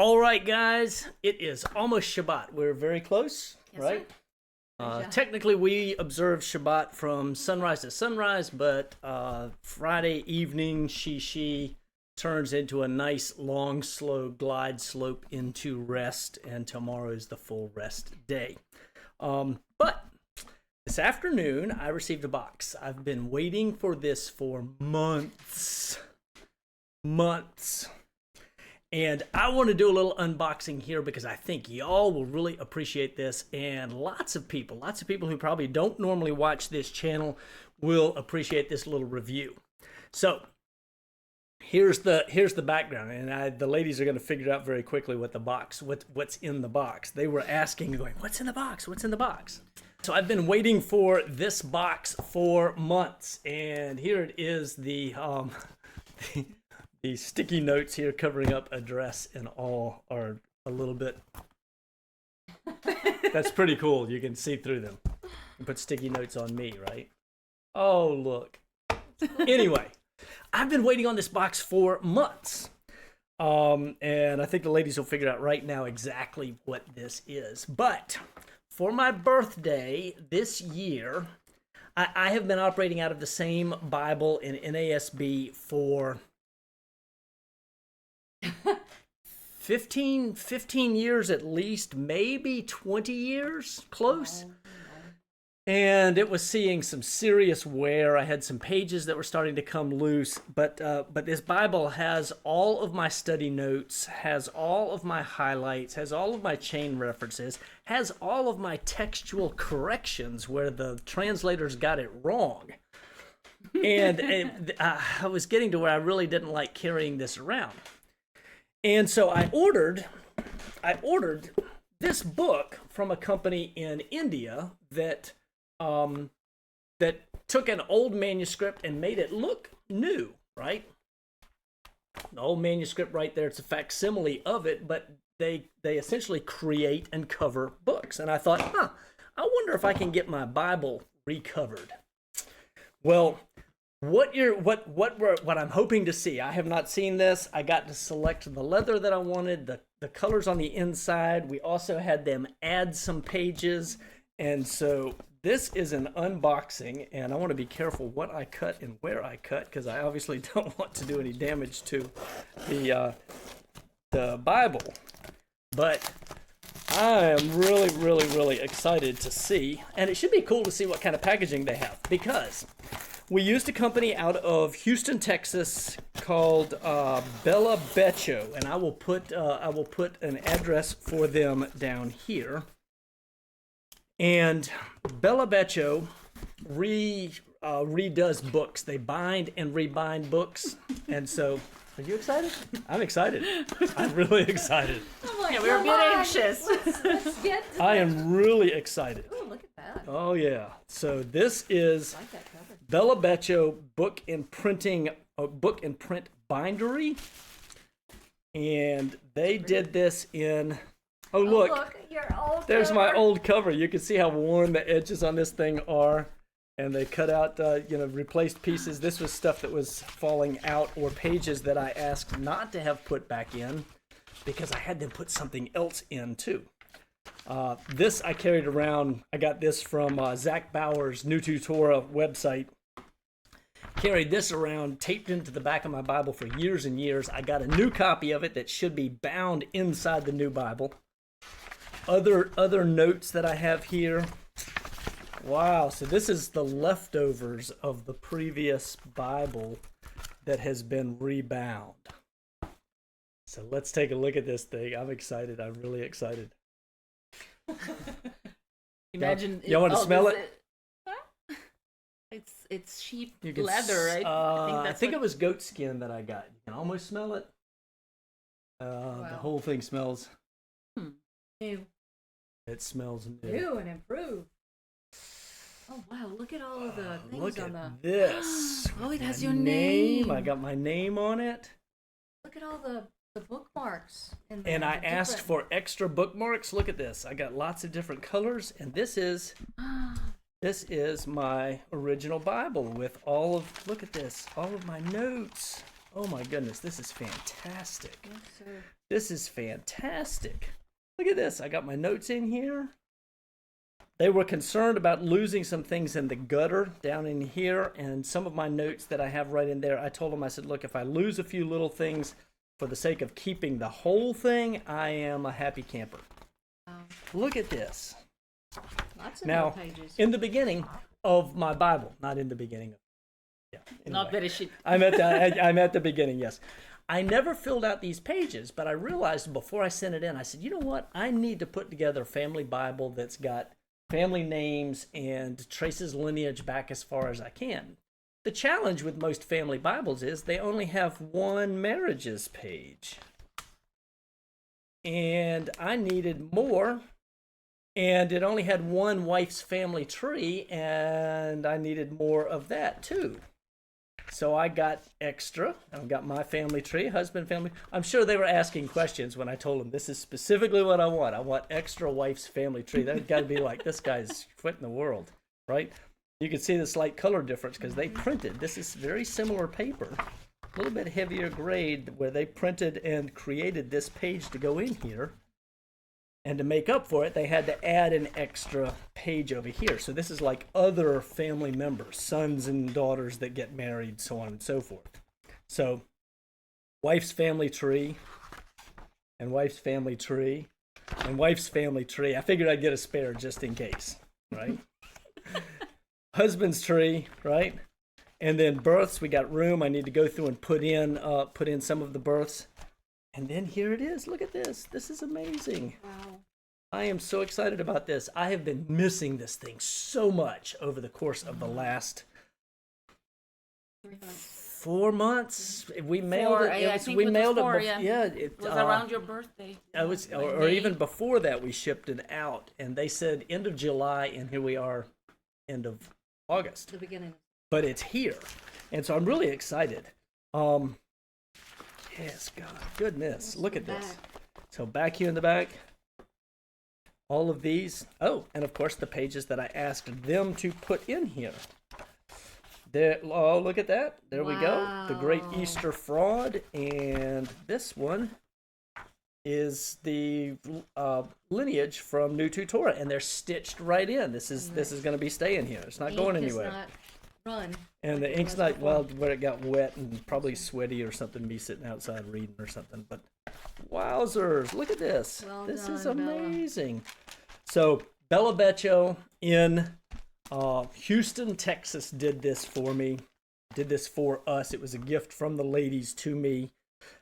All right, guys, it is almost Shabbat. We're very close, Yes, right? Yeah. Technically, we observe Shabbat from sunrise to sunrise, but Friday evening, she turns into a nice, long, slow glide slope into rest, and tomorrow is the full rest day. But this afternoon, I received a box. I've been waiting for this for months. And I want to do a little unboxing here because I think y'all will really appreciate this, and lots of people who probably don't normally watch this channel will appreciate this little review. So here's the background, and the ladies are going to figure out very quickly what's in the box. They were asking, going, "What's in the box? What's in the box?" So I've been waiting for this box for months, and here it is, the sticky notes here covering up address and all are a little bit. That's pretty cool. You can see through them. You put sticky notes on me, right? Oh, look. Anyway, I've been waiting on this box for months. And I think the ladies will figure out right now exactly what this is. But for my birthday this year, I have been operating out of the same Bible in NASB for 15 years at least, maybe 20 years, close. And it was seeing some serious wear. I had some pages that were starting to come loose, but this Bible has all of my study notes, has all of my highlights, has all of my chain references, has all of my textual corrections where the translators got it wrong. And I was getting to where I really didn't like carrying this around. And so I ordered this book from a company in India that took an old manuscript and made it look new, right? The old manuscript right there, it's a facsimile of it, but they essentially create and cover books. And I thought, I wonder if I can get my Bible recovered. Well, what I'm hoping to see, I have not seen this. I got to select the leather that I wanted, the colors on the inside. We also had them add some pages. And so this is an unboxing, and I want to be careful what I cut and where I cut because I obviously don't want to do any damage to the Bible. But I am really, really, really excited to see, and it should be cool to see what kind of packaging they have because we used a company out of Houston, Texas called Bella Beccio, and I will put an address for them down here. And Bella Beccio redoes books. They bind and rebind books, and so. Are you excited? I'm excited. I'm really excited. Yeah, we were a bit anxious. Let's get to I am really excited. Ooh, look at that. Oh yeah. So this is I like that cover. Bella Beccio book and print bindery, and they did this in. Oh look, your old there's cover. my old cover. You can see how worn the edges on this thing are, and they cut out, replaced pieces. This was stuff that was falling out or pages that I asked not to have put back in because I had them put something else in too. This I carried around. I got this from Zach Bauer's New to Torah website. Carried this around, taped into the back of my Bible for years and years. I got a new copy of it that should be bound inside the new Bible. Other notes that I have here. Wow, so this is the leftovers of the previous Bible that has been rebound. So let's take a look at this thing. I'm excited. I'm really excited. Imagine. Y'all want to smell it? It's sheep leather, right? I think it was goat skin that I got. You can almost smell it. Wow. The whole thing smells. New. It smells new. New and improved. Oh wow! Look at all of the things look on at the. this. Oh, it has your name. I got my name on it. Look at all the bookmarks. And I asked for extra bookmarks. Look at this. I got lots of different colors, and this is my original Bible with all of. Look at this. All of my notes. Oh my goodness, this is fantastic. Yes, sir. This is fantastic. Look at this. I got my notes in here. They were concerned about losing some things in the gutter down in here, and some of my notes that I have right in there, I told them, I said, look, if I lose a few little things for the sake of keeping the whole thing, I am a happy camper. Wow. Look at this. Lots of Now, more pages. in the beginning of my Bible, not in the beginning of, yeah. Not that it should. I'm at the beginning, yes. I never filled out these pages, but I realized before I sent it in, I said, you know what? I need to put together a family Bible that's got family names and traces lineage back as far as I can. The challenge with most family Bibles is they only have one marriages page. And I needed more. And it only had one wife's family tree, and I needed more of that too. So I got extra. I've got my family tree, husband family. I'm sure they were asking questions when I told them this is specifically what I want. I want extra wife's family tree. They've got to be like, this guy's what in the world, right? You can see the slight color difference because they printed. This is very similar paper, a little bit heavier grade, where they printed and created this page to go in here. And to make up for it, they had to add an extra page over here. So this is like other family members, sons and daughters that get married, so on and so forth. So wife's family tree, and wife's family tree, and wife's family tree. I figured I'd get a spare just in case, right? Husband's tree, right? And then births, we got room. I need to go through and put in some of the births. And then here it is. Look at this. This is amazing. Wow. I am so excited about this. I have been missing this thing so much over the course of the last 4 months. We mailed it. I think it was four, yeah. It was around your birthday. I was, or even before that, we shipped it out, and they said end of July, and here we are, end of August. The beginning. But it's here, and so I'm really excited. Yes, God, goodness, look at this. So back here in the back, all of these. Oh, and of course the pages that I asked them to put in here. There, oh, look at that. There we go. The Great Easter Fraud, and this one is the lineage from New to Torah, and they're stitched right in. This is going to be staying here. It's not going anywhere. Not run. And the ink's not, well, where it got wet and probably sweaty or something, me sitting outside reading or something. But wowzers, look at this. Well this done, is amazing. So Bella Beccio in Houston, Texas did this for me, did this for us. It was a gift from the ladies to me.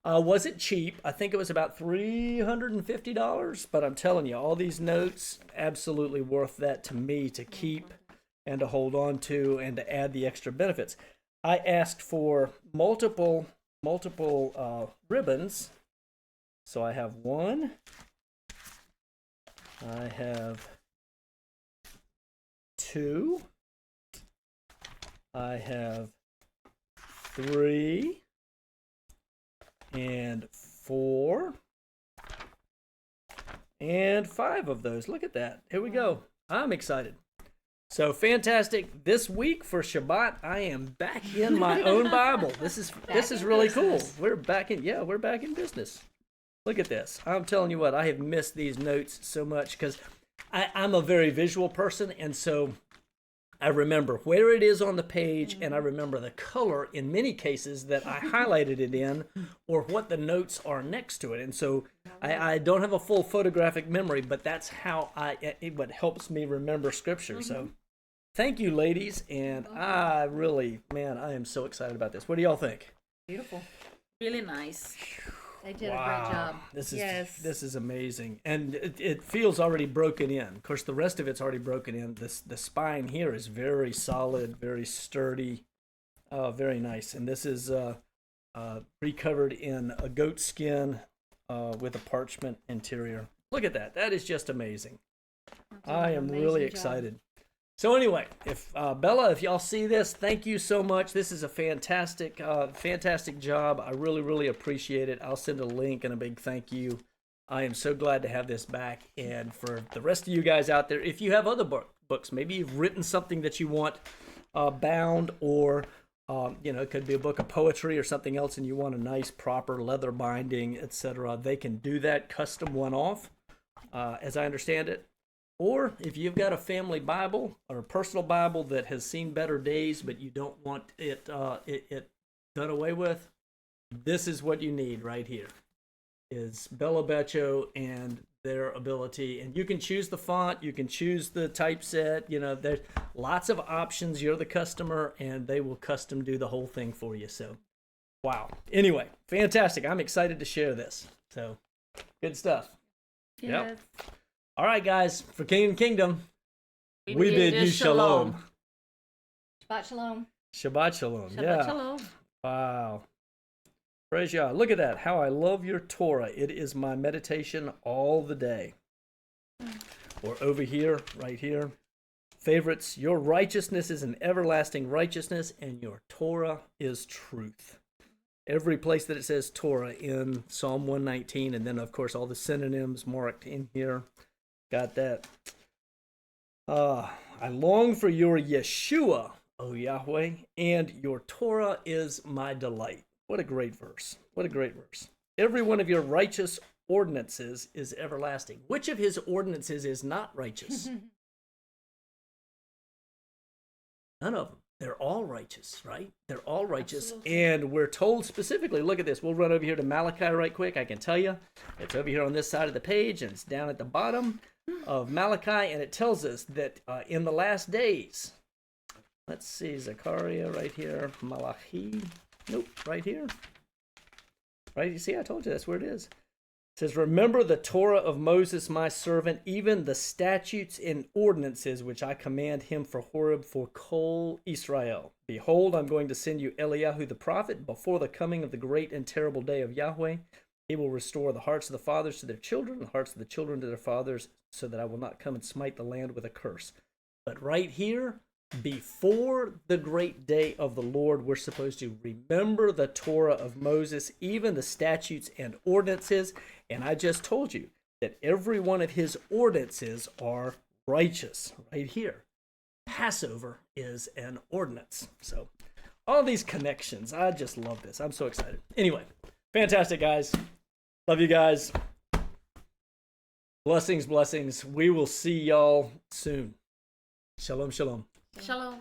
Was it cheap? I think it was about $350, but I'm telling you, all these notes, absolutely worth that to me to keep and to hold on to and to add the extra benefits. I asked for multiple ribbons. So I have one, I have two, I have three, and four, and five of those. Look at that. Here we go. I'm excited. So fantastic. This week for Shabbat, I am back in my own Bible. This is really cool. We're back in business. Look at this. I'm telling you what, I have missed these notes so much because I'm a very visual person, and so I remember where it is on the page, and I remember the color in many cases that I highlighted it in, or what the notes are next to it. And so I don't have a full photographic memory, but that's how what helps me remember Scripture. So thank you, ladies, and I am so excited about this. What do y'all think? Beautiful. Really nice. They did a great job. This is amazing, and it feels already broken in. Of course, the rest of it's already broken in. The spine here is very solid, very sturdy, very nice. And this is recovered in a goat skin with a parchment interior. Look at that. That is just amazing. I am really excited. So anyway, if Bella, if y'all see this, thank you so much. This is a fantastic job. I really, really appreciate it. I'll send a link and a big thank you. I am so glad to have this back. And for the rest of you guys out there, if you have other books, maybe you've written something that you want bound or It could be a book of poetry or something else, and you want a nice, proper leather binding, etc. They can do that, custom one off, as I understand it. Or if you've got a family Bible or a personal Bible that has seen better days, but you don't want it done away with, this is what you need right here. Is Bello Beccio and their ability, and you can choose the font, you can choose the typeset. There's lots of options. You're the customer, and they will custom do the whole thing for you. So, wow. Anyway, fantastic. I'm excited to share this. So, good stuff. Yes. Yep. All right, guys, for King and Kingdom, we bid you shalom. Shabbat shalom. Shabbat shalom. Shabbat shalom. Wow. Praise Yah. Look at that. How I love your Torah. It is my meditation all the day. Or over here, right here. Favorites, your righteousness is an everlasting righteousness, and your Torah is truth. Every place that it says Torah in Psalm 119, and then, of course, all the synonyms marked in here. Got that. I long for your Yeshua, O Yahweh, and your Torah is my delight. What a great verse. What a great verse. Every one of your righteous ordinances is everlasting. Which of his ordinances is not righteous? None of them. They're all righteous, right? They're all righteous. Absolutely. And we're told specifically, look at this. We'll run over here to Malachi right quick. I can tell you. It's over here on this side of the page, and it's down at the bottom of Malachi, and it tells us that in the last days, let's see, Zechariah right here, Malachi, nope, right here. Right, you see, I told you that's where it is. It says, remember the Torah of Moses, my servant, even the statutes and ordinances which I command him for Horeb for Kol Israel. Behold, I'm going to send you Eliyahu the prophet before the coming of the great and terrible day of Yahweh. He will restore the hearts of the fathers to their children, the hearts of the children to their fathers, so that I will not come and smite the land with a curse. But right here, before the great day of the Lord, we're supposed to remember the Torah of Moses, even the statutes and ordinances. And I just told you that every one of his ordinances are righteous right here. Passover is an ordinance. So all these connections, I just love this. I'm so excited. Anyway, fantastic, guys. Love you guys. Blessings, blessings. We will see y'all soon. Shalom, shalom. Shalom.